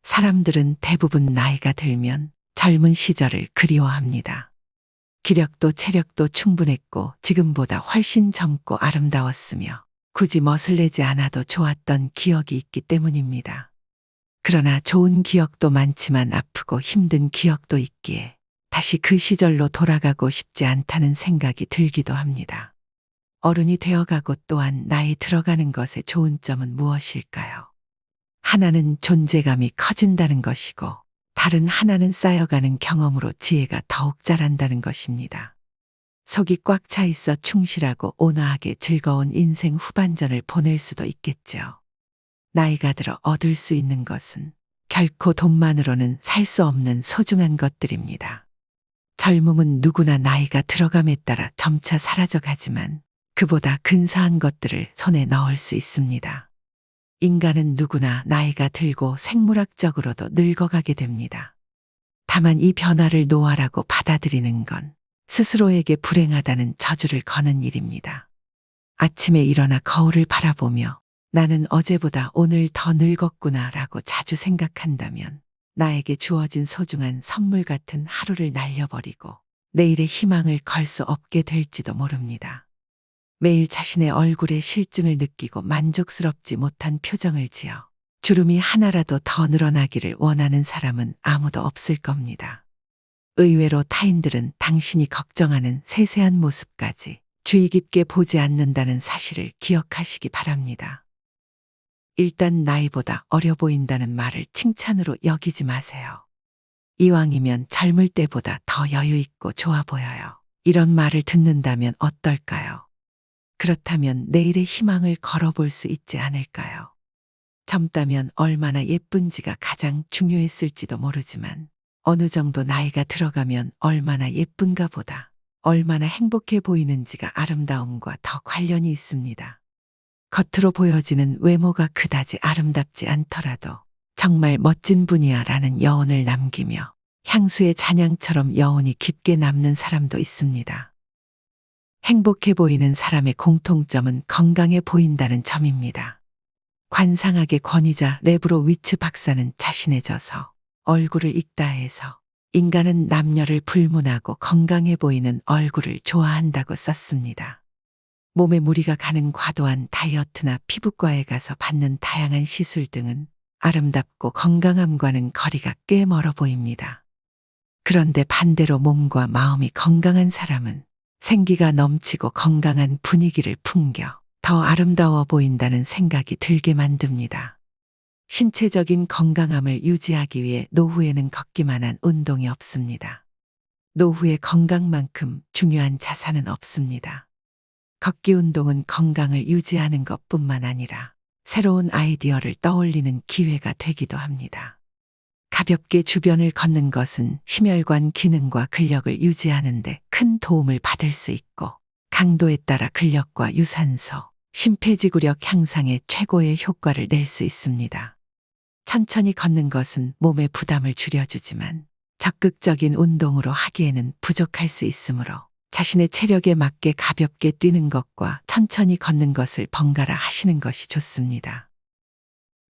사람들은 대부분 나이가 들면 젊은 시절을 그리워합니다. 기력도 체력도 충분했고 지금보다 훨씬 젊고 아름다웠으며 굳이 멋을 내지 않아도 좋았던 기억이 있기 때문입니다. 그러나 좋은 기억도 많지만 아프고 힘든 기억도 있기에 다시 그 시절로 돌아가고 싶지 않다는 생각이 들기도 합니다. 어른이 되어가고 또한 나이 들어가는 것의 좋은 점은 무엇일까요? 하나는 존재감이 커진다는 것이고 다른 하나는 쌓여가는 경험으로 지혜가 더욱 자란다는 것입니다. 속이 꽉 차 있어 충실하고 온화하게 즐거운 인생 후반전을 보낼 수도 있겠죠. 나이가 들어 얻을 수 있는 것은 결코 돈만으로는 살 수 없는 소중한 것들입니다. 젊음은 누구나 나이가 들어감에 따라 점차 사라져가지만 그보다 근사한 것들을 손에 넣을 수 있습니다. 인간은 누구나 나이가 들고 생물학적으로도 늙어가게 됩니다. 다만 이 변화를 노화라고 받아들이는 건 스스로에게 불행하다는 저주를 거는 일입니다. 아침에 일어나 거울을 바라보며 나는 어제보다 오늘 더 늙었구나 라고 자주 생각한다면 나에게 주어진 소중한 선물 같은 하루를 날려버리고 내일의 희망을 걸 수 없게 될지도 모릅니다. 매일 자신의 얼굴에 실증을 느끼고 만족스럽지 못한 표정을 지어 주름이 하나라도 더 늘어나기를 원하는 사람은 아무도 없을 겁니다. 의외로 타인들은 당신이 걱정하는 세세한 모습까지 주의 깊게 보지 않는다는 사실을 기억하시기 바랍니다. 일단 나이보다 어려 보인다는 말을 칭찬으로 여기지 마세요. 이왕이면 젊을 때보다 더 여유 있고 좋아 보여요. 이런 말을 듣는다면 어떨까요? 그렇다면 내일의 희망을 걸어볼 수 있지 않을까요? 젊다면 얼마나 예쁜지가 가장 중요했을지도 모르지만 어느 정도 나이가 들어가면 얼마나 예쁜가 보다 얼마나 행복해 보이는지가 아름다움과 더 관련이 있습니다. 겉으로 보여지는 외모가 그다지 아름답지 않더라도 정말 멋진 분이야 라는 여운을 남기며 향수의 잔향처럼 여운이 깊게 남는 사람도 있습니다. 행복해 보이는 사람의 공통점은 건강해 보인다는 점입니다. 관상학의 권위자 레브로위츠 박사는 자신에 져서 얼굴을 읽다 해서 인간은 남녀를 불문하고 건강해 보이는 얼굴을 좋아한다고 썼습니다. 몸에 무리가 가는 과도한 다이어트나 피부과에 가서 받는 다양한 시술 등은 아름답고 건강함과는 거리가 꽤 멀어 보입니다. 그런데 반대로 몸과 마음이 건강한 사람은 생기가 넘치고 건강한 분위기를 풍겨 더 아름다워 보인다는 생각이 들게 만듭니다. 신체적인 건강함을 유지하기 위해 노후에는 걷기만 한 운동이 없습니다. 노후의 건강만큼 중요한 자산은 없습니다. 걷기 운동은 건강을 유지하는 것뿐만 아니라 새로운 아이디어를 떠올리는 기회가 되기도 합니다. 가볍게 주변을 걷는 것은 심혈관 기능과 근력을 유지하는 데 큰 도움을 받을 수 있고 강도에 따라 근력과 유산소, 심폐지구력 향상에 최고의 효과를 낼 수 있습니다. 천천히 걷는 것은 몸의 부담을 줄여주지만 적극적인 운동으로 하기에는 부족할 수 있으므로 자신의 체력에 맞게 가볍게 뛰는 것과 천천히 걷는 것을 번갈아 하시는 것이 좋습니다.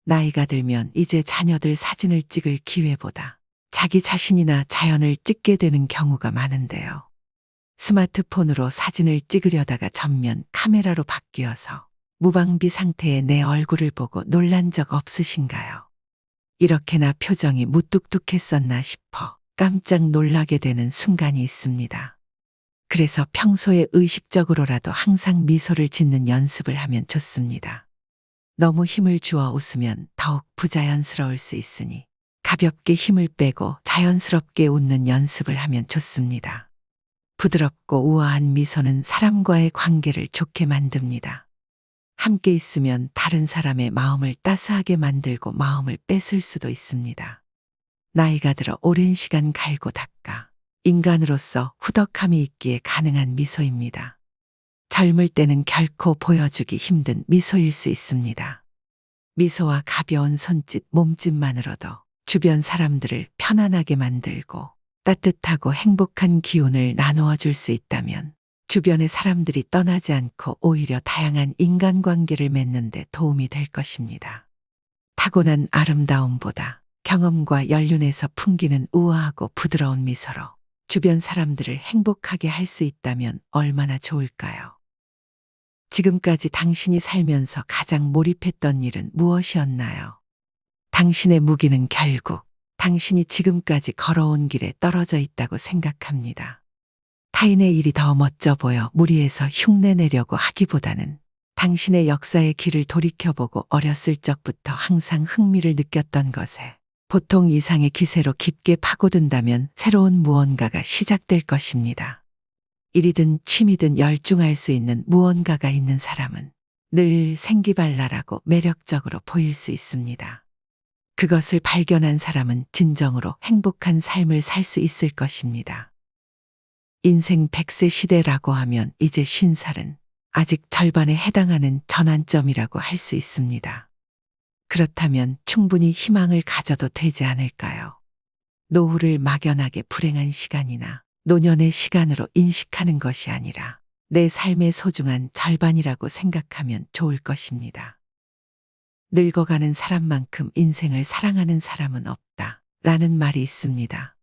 나이가 들면 이제 자녀들 사진을 찍을 기회보다 자기 자신이나 자연을 찍게 되는 경우가 많은데요. 스마트폰으로 사진을 찍으려다가 전면 카메라로 바뀌어서 무방비 상태의 내 얼굴을 보고 놀란 적 없으신가요? 이렇게나 표정이 무뚝뚝했었나 싶어 깜짝 놀라게 되는 순간이 있습니다. 그래서 평소에 의식적으로라도 항상 미소를 짓는 연습을 하면 좋습니다. 너무 힘을 주어 웃으면 더욱 부자연스러울 수 있으니 가볍게 힘을 빼고 자연스럽게 웃는 연습을 하면 좋습니다. 부드럽고 우아한 미소는 사람과의 관계를 좋게 만듭니다. 함께 있으면 다른 사람의 마음을 따스하게 만들고 마음을 뺏을 수도 있습니다. 나이가 들어 오랜 시간 갈고 닦아 인간으로서 후덕함이 있기에 가능한 미소입니다. 젊을 때는 결코 보여주기 힘든 미소일 수 있습니다. 미소와 가벼운 손짓, 몸짓만으로도 주변 사람들을 편안하게 만들고 따뜻하고 행복한 기운을 나누어 줄 수 있다면 주변의 사람들이 떠나지 않고 오히려 다양한 인간관계를 맺는 데 도움이 될 것입니다. 타고난 아름다움보다 경험과 연륜에서 풍기는 우아하고 부드러운 미소로 주변 사람들을 행복하게 할 수 있다면 얼마나 좋을까요? 지금까지 당신이 살면서 가장 몰입했던 일은 무엇이었나요? 당신의 무기는 결국 당신이 지금까지 걸어온 길에 떨어져 있다고 생각합니다. 타인의 일이 더 멋져 보여 무리해서 흉내내려고 하기보다는 당신의 역사의 길을 돌이켜보고 어렸을 적부터 항상 흥미를 느꼈던 것에 보통 이상의 기세로 깊게 파고든다면 새로운 무언가가 시작될 것입니다. 일이든 취미든 열중할 수 있는 무언가가 있는 사람은 늘 생기발랄하고 매력적으로 보일 수 있습니다. 그것을 발견한 사람은 진정으로 행복한 삶을 살 수 있을 것입니다. 인생 100세 시대라고 하면 이제 50살은 아직 절반에 해당하는 전환점이라고 할 수 있습니다. 그렇다면 충분히 희망을 가져도 되지 않을까요? 노후를 막연하게 불행한 시간이나 노년의 시간으로 인식하는 것이 아니라 내 삶의 소중한 절반이라고 생각하면 좋을 것입니다. 늙어가는 사람만큼 인생을 사랑하는 사람은 없다 라는 말이 있습니다.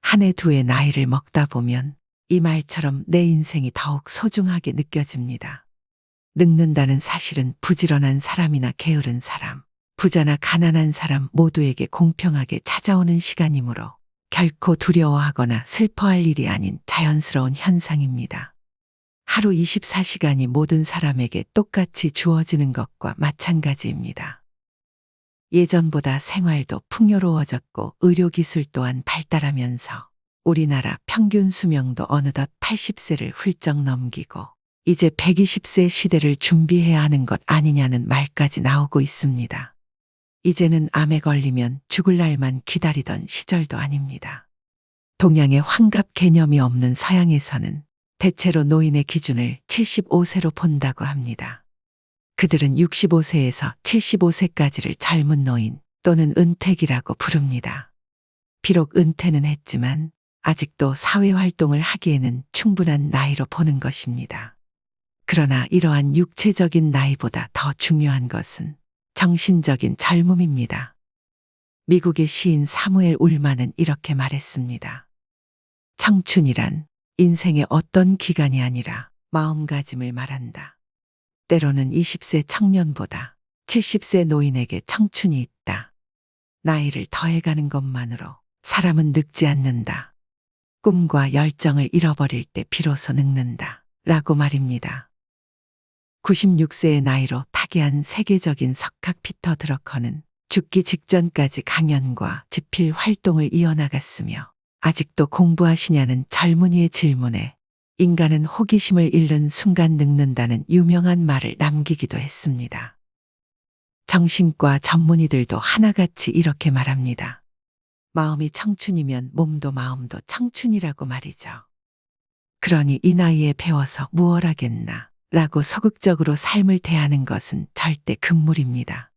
한 해 두 해 나이를 먹다 보면 이 말처럼 내 인생이 더욱 소중하게 느껴집니다. 늙는다는 사실은 부지런한 사람이나 게으른 사람, 부자나 가난한 사람 모두에게 공평하게 찾아오는 시간이므로 결코 두려워하거나 슬퍼할 일이 아닌 자연스러운 현상입니다. 하루 24시간이 모든 사람에게 똑같이 주어지는 것과 마찬가지입니다. 예전보다 생활도 풍요로워졌고 의료기술 또한 발달하면서 우리나라 평균 수명도 어느덧 80세를 훌쩍 넘기고 이제 120세 시대를 준비해야 하는 것 아니냐는 말까지 나오고 있습니다. 이제는 암에 걸리면 죽을 날만 기다리던 시절도 아닙니다. 동양의 환갑 개념이 없는 서양에서는 대체로 노인의 기준을 75세로 본다고 합니다. 그들은 65세에서 75세까지를 젊은 노인 또는 은퇴기라고 부릅니다. 비록 은퇴는 했지만 아직도 사회활동을 하기에는 충분한 나이로 보는 것입니다. 그러나 이러한 육체적인 나이보다 더 중요한 것은 정신적인 젊음입니다. 미국의 시인 사무엘 울만은 이렇게 말했습니다. 청춘이란 인생의 어떤 기간이 아니라 마음가짐을 말한다. 때로는 20세 청년보다 70세 노인에게 청춘이 있다. 나이를 더해가는 것만으로 사람은 늙지 않는다. 꿈과 열정을 잃어버릴 때 비로소 늙는다. 라고 말입니다. 96세의 나이로 타계한 세계적인 석학 피터 드러커는 죽기 직전까지 강연과 집필 활동을 이어나갔으며 아직도 공부하시냐는 젊은이의 질문에 인간은 호기심을 잃는 순간 늙는다는 유명한 말을 남기기도 했습니다. 정신과 전문의들도 하나같이 이렇게 말합니다. 마음이 청춘이면 몸도 마음도 청춘이라고 말이죠. 그러니 이 나이에 배워서 무얼 하겠나 라고 소극적으로 삶을 대하는 것은 절대 금물입니다.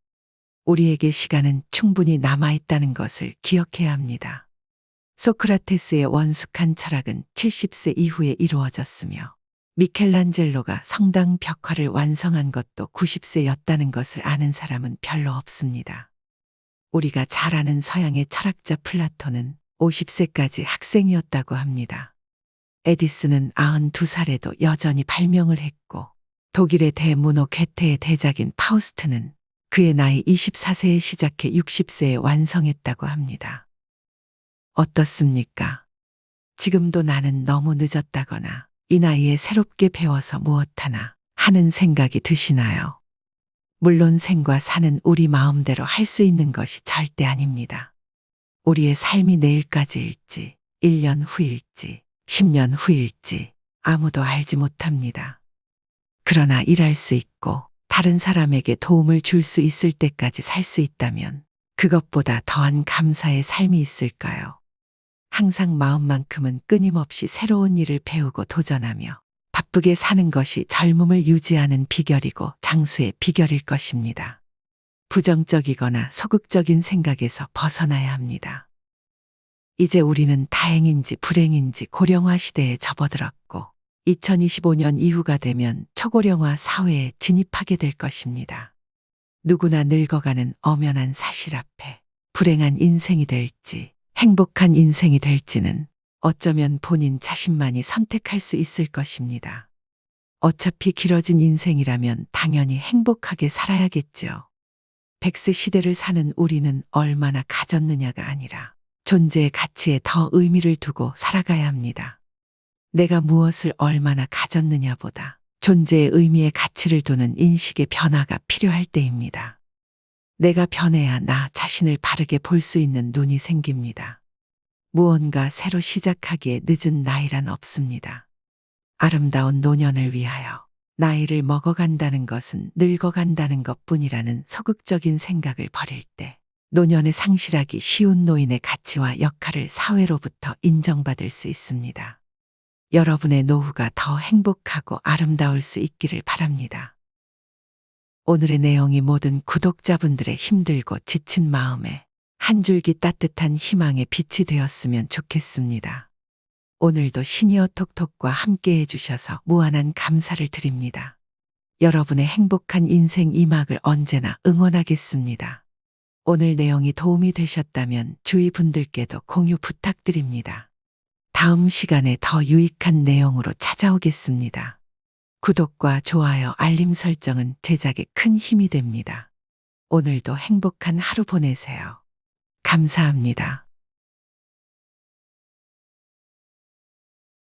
우리에게 시간은 충분히 남아있다는 것을 기억해야 합니다. 소크라테스의 원숙한 철학은 70세 이후에 이루어졌으며 미켈란젤로가 성당 벽화를 완성한 것도 90세였다는 것을 아는 사람은 별로 없습니다. 우리가 잘 아는 서양의 철학자 플라톤은 50세까지 학생이었다고 합니다. 에디슨은 92살에도 여전히 발명을 했고 독일의 대문호 괴테의 대작인 파우스트는 그의 나이 24세에 시작해 60세에 완성했다고 합니다. 어떻습니까? 지금도 나는 너무 늦었다거나 이 나이에 새롭게 배워서 무엇하나 하는 생각이 드시나요? 물론 생과 사는 우리 마음대로 할 수 있는 것이 절대 아닙니다. 우리의 삶이 내일까지일지, 1년 후일지, 10년 후일지 아무도 알지 못합니다. 그러나 일할 수 있고 다른 사람에게 도움을 줄 수 있을 때까지 살 수 있다면 그것보다 더한 감사의 삶이 있을까요? 항상 마음만큼은 끊임없이 새로운 일을 배우고 도전하며 바쁘게 사는 것이 젊음을 유지하는 비결이고 장수의 비결일 것입니다. 부정적이거나 소극적인 생각에서 벗어나야 합니다. 이제 우리는 다행인지 불행인지 고령화 시대에 접어들었고 2025년 이후가 되면 초고령화 사회에 진입하게 될 것입니다. 누구나 늙어가는 엄연한 사실 앞에 불행한 인생이 될지, 행복한 인생이 될지는 어쩌면 본인 자신만이 선택할 수 있을 것입니다. 어차피 길어진 인생이라면 당연히 행복하게 살아야겠죠. 100세 시대를 사는 우리는 얼마나 가졌느냐가 아니라 존재의 가치에 더 의미를 두고 살아가야 합니다. 내가 무엇을 얼마나 가졌느냐보다 존재의 의미에 가치를 두는 인식의 변화가 필요할 때입니다. 내가 변해야 나 자신을 바르게 볼 수 있는 눈이 생깁니다. 무언가 새로 시작하기에 늦은 나이란 없습니다. 아름다운 노년을 위하여 나이를 먹어간다는 것은 늙어간다는 것뿐이라는 소극적인 생각을 버릴 때 노년에 상실하기 쉬운 노인의 가치와 역할을 사회로부터 인정받을 수 있습니다. 여러분의 노후가 더 행복하고 아름다울 수 있기를 바랍니다. 오늘의 내용이 모든 구독자분들의 힘들고 지친 마음에 한 줄기 따뜻한 희망의 빛이 되었으면 좋겠습니다. 오늘도 시니어 톡톡과 함께 해주셔서 무한한 감사를 드립니다. 여러분의 행복한 인생 이막을 언제나 응원하겠습니다. 오늘 내용이 도움이 되셨다면 주위 분들께도 공유 부탁드립니다. 다음 시간에 더 유익한 내용으로 찾아오겠습니다. 구독과 좋아요, 알림 설정은 제작에 큰 힘이 됩니다. 오늘도 행복한 하루 보내세요. 감사합니다.